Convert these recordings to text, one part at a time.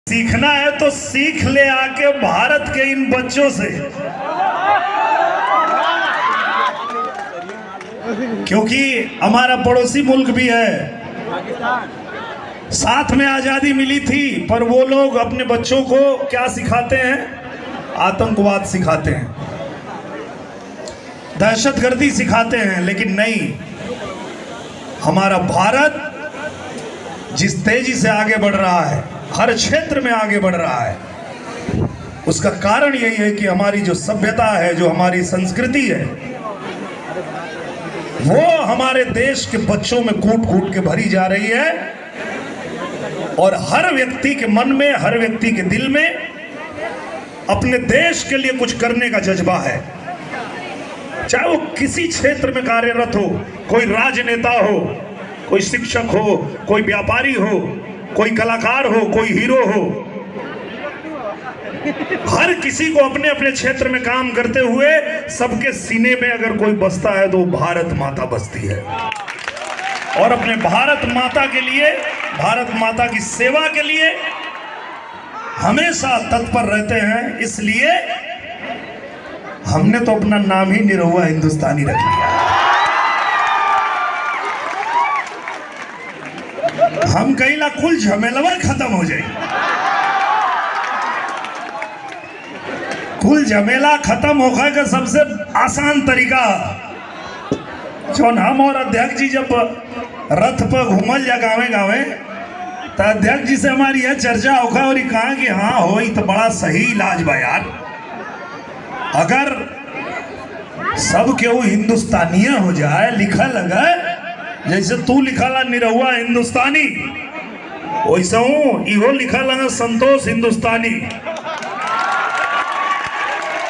सीखना है तो सीख ले आके भारत के इन बच्चों से, क्योंकि हमारा पड़ोसी मुल्क भी है, साथ में आजादी मिली थी, पर वो लोग अपने बच्चों को क्या सिखाते हैं? आतंकवाद सिखाते हैं, दहशतगर्दी सिखाते हैं। लेकिन नहीं, हमारा भारत जिस तेजी से आगे बढ़ रहा है, हर क्षेत्र में आगे बढ़ रहा है, उसका कारण यही है कि हमारी जो सभ्यता है, जो हमारी संस्कृति है, वो हमारे देश के बच्चों में कूट कूट के भरी जा रही है। और हर व्यक्ति के मन में, हर व्यक्ति के दिल में अपने देश के लिए कुछ करने का जज्बा है, चाहे वो किसी क्षेत्र में कार्यरत हो, कोई राजनेता हो, कोई शिक्षक हो, कोई व्यापारी हो, कोई कलाकार हो, कोई हीरो हो। हर किसी को अपने अपने क्षेत्र में काम करते हुए सबके सीने में अगर कोई बसता है तो भारत माता बसती है। और अपने भारत माता के लिए, भारत माता की सेवा के लिए हमेशा तत्पर रहते हैं। इसलिए हमने तो अपना नाम ही निरहुआ हिंदुस्तानी रख लिया। हम कहिला कुल झमेलवा खत्म हो जाए, कुल झमेला खत्म होगा का सबसे आसान तरीका जो हम और अध्यक्ष जी जब रथ पर घूमल जा गावे गावे तो अध्यक्ष जी से हमारी यह चर्चा होगा और कहा कि हाँ हो तो बड़ा सही इलाज बा यार, अगर सब केहू हिंदुस्तानी हो जाए, लिखा लगा जैसे तू लिखा निरहुआ हिंदुस्तानी, वैसा हूँ इहो लिखा लगा संतोष हिंदुस्तानी,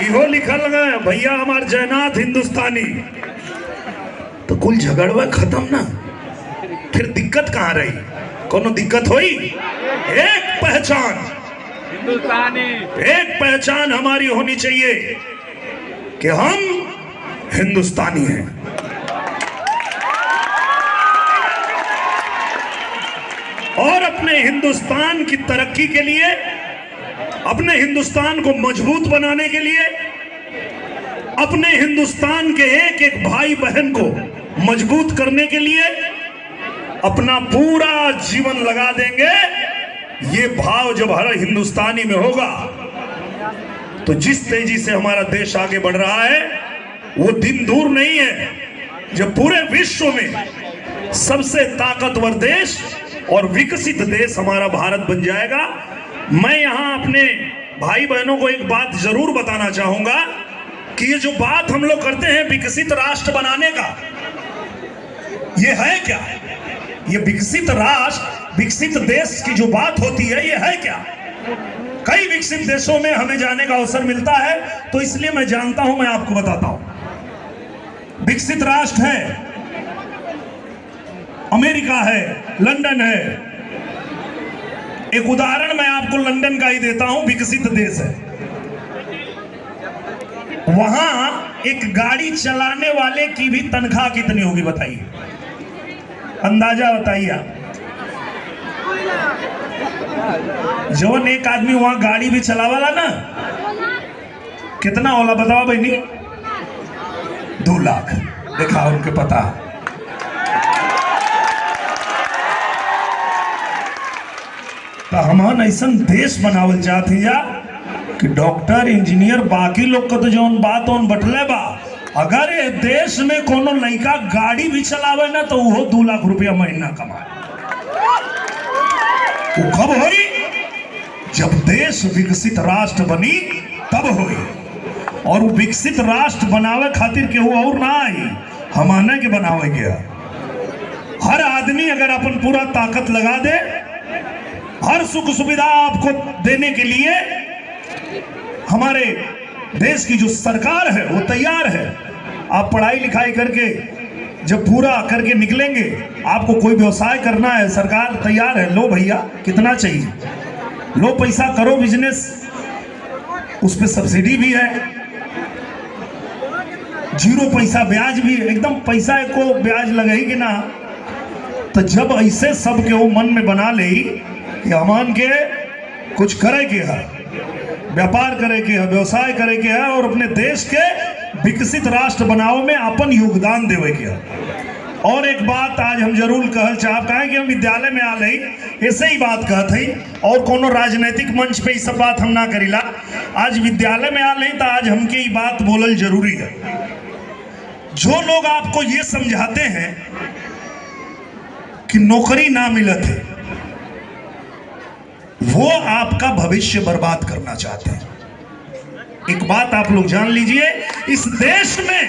इहो लिखा लगा भैया हमार जयनाथ हिंदुस्तानी, तो कुल झगड़वा खत्म ना। फिर दिक्कत कहाँ रही? कोनो दिक्कत हुई? एक पहचान हिंदुस्तानी, एक पहचान हमारी होनी चाहिए कि हम हिंदुस्तानी हैं। और अपने हिंदुस्तान की तरक्की के लिए, अपने हिंदुस्तान को मजबूत बनाने के लिए, अपने हिंदुस्तान के एक एक भाई बहन को मजबूत करने के लिए अपना पूरा जीवन लगा देंगे। ये भाव जब हर हिंदुस्तानी में होगा तो जिस तेजी से हमारा देश आगे बढ़ रहा है वो दिन दूर नहीं है जब पूरे विश्व में सबसे ताकतवर देश और विकसित देश हमारा भारत बन जाएगा। मैं यहां अपने भाई बहनों को एक बात जरूर बताना चाहूंगा कि ये जो बात हम लोग करते हैं विकसित राष्ट्र बनाने का, ये है क्या? ये विकसित राष्ट्र, विकसित देश की जो बात होती है, ये है क्या? कई विकसित देशों में हमें जाने का अवसर मिलता है, तो इसलिए मैं जानता हूं, मैं आपको बताता हूं। विकसित राष्ट्र है, अमेरिका है, लंदन है। एक उदाहरण मैं आपको लंदन का ही देता हूं, विकसित देश है। वहां एक गाड़ी चलाने वाले की भी तनख्वाह कितनी होगी बताइए, अंदाजा बताइए आप। जवन एक आदमी वहां गाड़ी भी चलावाला ना, कितना होला बताओ बहनी? 2 लाख। देखा उनके पता। तो हम ऐसा देश बनावल चाहते जा कि डॉक्टर, इंजीनियर, बाकी लोग का तो जौन बात उन बटले बा, अगर ये देश में कोनो लड़का गाड़ी भी चलावे ना तो वो 2 लाख रुपया महीना कमाए। वो कब होई? जब देश विकसित राष्ट्र बनी तब होई। और वो विकसित राष्ट्र बनावे खातिर केहू और ना आई, हमाने के बनावे गया। हर आदमी अगर अपन पूरा ताकत लगा दे, हर सुख सुविधा आपको देने के लिए हमारे देश की जो सरकार है वो तैयार है। आप पढ़ाई लिखाई करके जब पूरा करके निकलेंगे, आपको कोई व्यवसाय करना है, सरकार तैयार है, लो भैया कितना चाहिए, लो पैसा करो बिजनेस, उस पर सब्सिडी भी है, 0 पैसा ब्याज भी है, एकदम पैसा को ब्याज लगेगी ना। तो जब ऐसे सब के वो मन में बना ले कि हमान के कुछ करे के है, व्यापार करे के है, व्यवसाय करे के है और अपने देश के विकसित राष्ट्र बनाओ में अपन योगदान देवे के है। और एक बात आज हम जरूर कहल चाहब, कहें कि हम विद्यालय में आल ही ऐसे ही बात कहत हई और कोनो राजनीतिक मंच पे ये सब बात हम ना करीला। आज विद्यालय में आल ही तो आज हमके ये बात बोलल जरूरी है। जो लोग आपको ये समझाते हैं कि नौकरी ना मिलत है, वो आपका भविष्य बर्बाद करना चाहते हैं। एक बात आप लोग जान लीजिए, इस देश में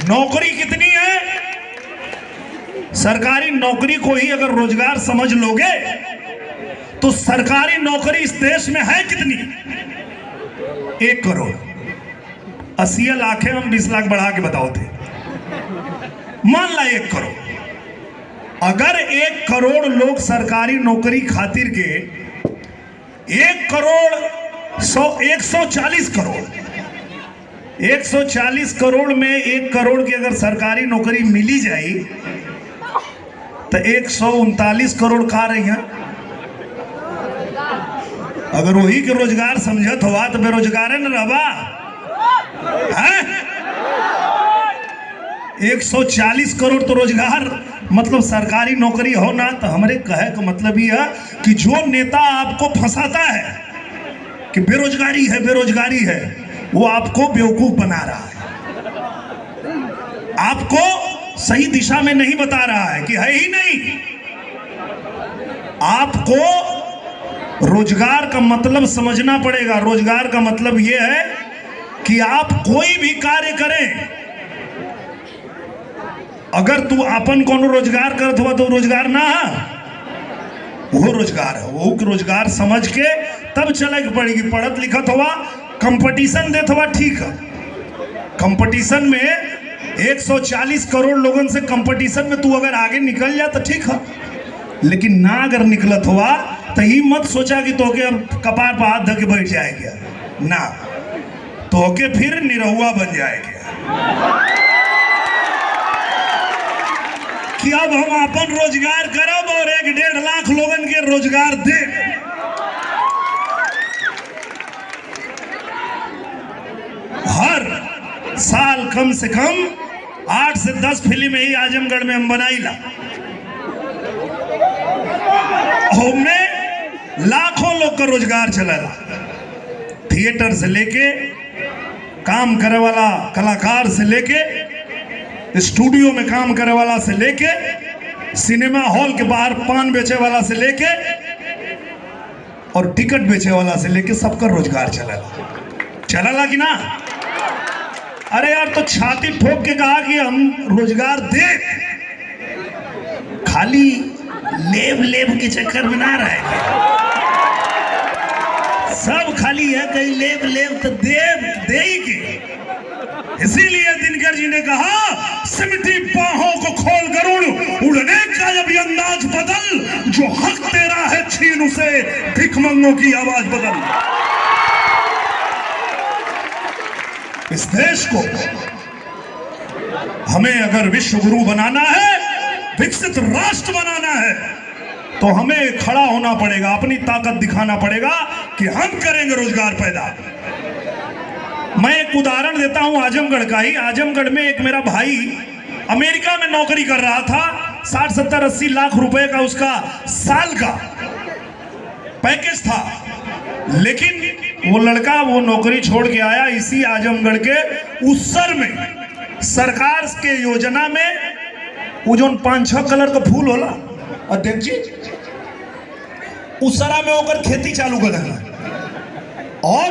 नौकरी कितनी है, सरकारी नौकरी को ही अगर रोजगार समझ लोगे तो सरकारी नौकरी इस देश में है कितनी? 1 करोड़। 80 लाख है, हम 20 लाख बढ़ा के बताओ थे। मान ला 1 करोड़। अगर 1 करोड़ लोग सरकारी नौकरी खातिर के 1 करोड़ 140 करोड़ 140 करोड़ में 1 करोड़ की अगर सरकारी नौकरी मिली जाए तो 139 करोड़ खा रही हैं। अगर वही के रोजगार समझत हुआ तो बेरोजगार न रहबा है। 140 करोड़ तो रोजगार मतलब सरकारी नौकरी हो ना। तो हमारे कहे का मतलब ये है कि जो नेता आपको फंसाता है कि बेरोजगारी है बेरोजगारी है, वो आपको बेवकूफ बना रहा है, आपको सही दिशा में नहीं बता रहा है कि है ही नहीं। आपको रोजगार का मतलब समझना पड़ेगा। रोजगार का मतलब यह है कि आप कोई भी कार्य करें, अगर तू अपन कोनो रोजगार करत हुआ तो रोजगार ना है, वो रोजगार है। वो रोजगार समझ के तब चले के पड़ेगी। पढ़त लिखत हुआ, कंपटीशन देत हुआ, ठीक है। कंपटीशन में 140 करोड़ लोगों से कंपटीशन में तू अगर आगे निकल जा तो ठीक है, लेकिन ना अगर निकलत हुआ तो ही मत सोचा कि तोके अब कपार पर हाथ धके बैठ जाएगा ना, तोके फिर निरहुआ बन जाएगा कि अब हम अपन रोजगार करब और 1-1.5 लाख लोगन के रोजगार दे। हर साल कम से कम 8 से 10 फिल्म ही आजमगढ़ में हम बनाईला, में लाखों लोग का रोजगार चलेला। थिएटर से लेके काम करे वाला कलाकार से लेके, स्टूडियो में काम करे वाला से लेके, सिनेमा हॉल के बाहर पान बेचे वाला से लेके और टिकट बेचे वाला से लेके सबका रोजगार चलेला कि ना? अरे यार, तो छाती ठोक के कहा कि हम रोजगार दे, खाली लेब लेब के चक्कर में ना रहे। सब खाली है कहीं लेब लेब तो देव दे ही के। इसीलिए दिनकर जी ने कहा, सिमटी बाहों को खोल गरुड़, उड़ने का जब ये अंदाज बदल, जो हक तेरा है छीन उसे, भिखमंगों की आवाज बदल। इस देश को हमें अगर विश्व गुरु बनाना है, विकसित राष्ट्र बनाना है, तो हमें खड़ा होना पड़ेगा, अपनी ताकत दिखाना पड़ेगा कि हम करेंगे रोजगार पैदा। मैं एक उदाहरण देता हूं आजमगढ़ का ही। आजमगढ़ में एक मेरा भाई अमेरिका में नौकरी कर रहा था, 60, 70, 80 लाख रुपए का उसका साल का पैकेज था, लेकिन वो लड़का वो नौकरी छोड़ के आया इसी आजमगढ़ के उसर में। सरकार के योजना में वो जो 5-6 कलर का फूल होला अध्यक्ष जी, उसरा में होकर खेती चालू कर देना और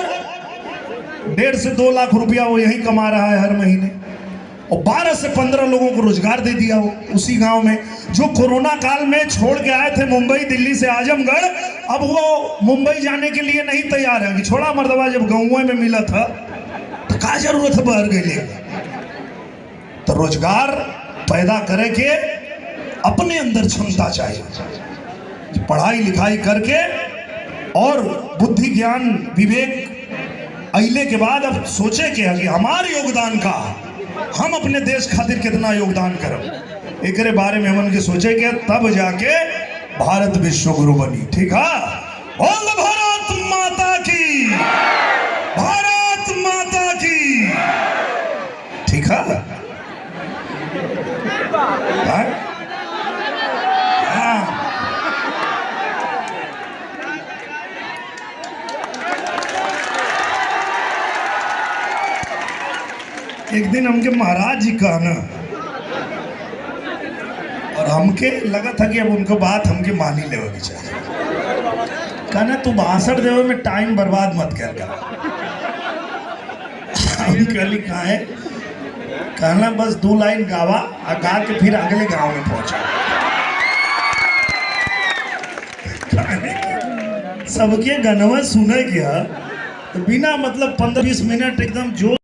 1.5 से 2 लाख रुपया वो यही कमा रहा है हर महीने, और 12 से 15 लोगों को रोजगार दे दिया वो उसी गांव में। जो कोरोना काल में छोड़ के आए थे मुंबई दिल्ली से आजमगढ़, अब वो मुंबई जाने के लिए नहीं तैयार है कि छोड़ा मर्दवा, जब गाँव में मिला था तो क्या जरूरत है बाहर गए। तो रोजगार पैदा करे के अपने अंदर क्षमता चाहिए। पढ़ाई लिखाई करके और बुद्धि ज्ञान विवेक अइले के बाद अब सोचे के कि हमारे योगदान का, हम अपने देश खातिर कितना योगदान करब, एक बारे में हमन के सोचे के, तब जाके भारत विश्व गुरु बनी। ठीक है, बोल भारत माता की, भारत माता की। ठीक है, हाँ। एक दिन हमके महाराज जी कहना, और हमके लगा था कि अब उनको बात हमके मानी लेवे चाहिए। कहना तू भाषण देवे में टाइम बर्बाद मत कर। हम कहली कहा है, कहना बस 2 लाइन गावा और गा के फिर अगले गांव में पहुंचा। सबके गनवा सुने गया तो बिना मतलब 15-20 मिनट एकदम जोर